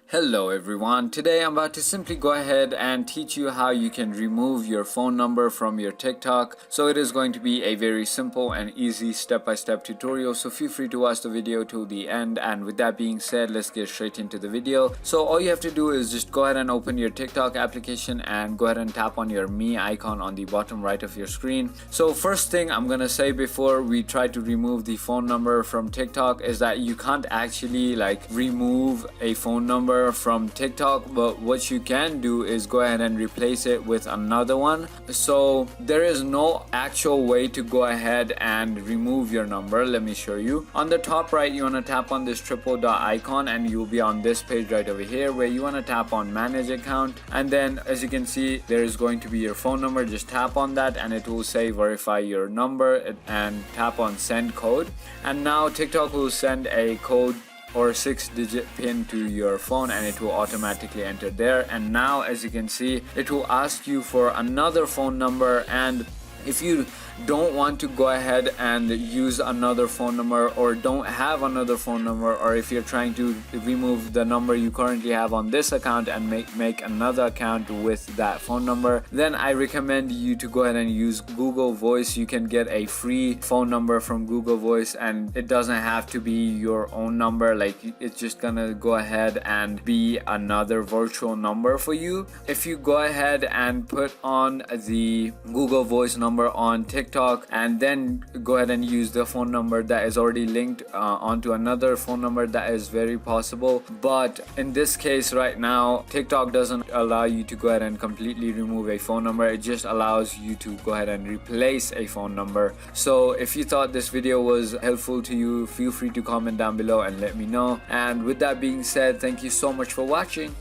Hello everyone, today I'm about to simply go ahead and teach you how you can remove your phone number from your TikTok. So it is going to be a very simple and easy step-by-step tutorial, so feel free to watch the video till the end. And with that being said, let's get straight into the video. So all you have to do is just go ahead and open your TikTok application and go ahead and tap on your me icon on the bottom right of your screen. So first thing I'm gonna say before we try to remove the phone number from TikTok is that you can't actually remove a phone number from TikTok, but what you can do is go ahead and replace it with another one. So there is no actual way to go ahead and remove your number. Let me show you. On the top right, you want to tap on this triple dot icon and you'll be on this page right over here where you want to tap on manage account, and then as you can see there is going to be your phone number. Just tap on that and it will say verify your number and tap on send code, and now TikTok will send a code or 6-digit pin to your phone and it will automatically enter there. And now as you can see, it will ask you for another phone number, and if you don't want to go ahead and use another phone number or don't have another phone number, or if you're trying to remove the number you currently have on this account and make another account with that phone number, then I recommend you to go ahead and use Google Voice. You can get a free phone number from Google Voice and it doesn't have to be your own number. It's just gonna go ahead and be another virtual number for you. If you go ahead and put on the Google Voice number on TikTok and then go ahead and use the phone number that is already linked onto another phone number, that is very possible. But in this case right now, TikTok doesn't allow you to go ahead and completely remove a phone number. It just allows you to go ahead and replace a phone number. So if you thought this video was helpful to you, feel free to comment down below and let me know. And with that being said, thank you so much for watching.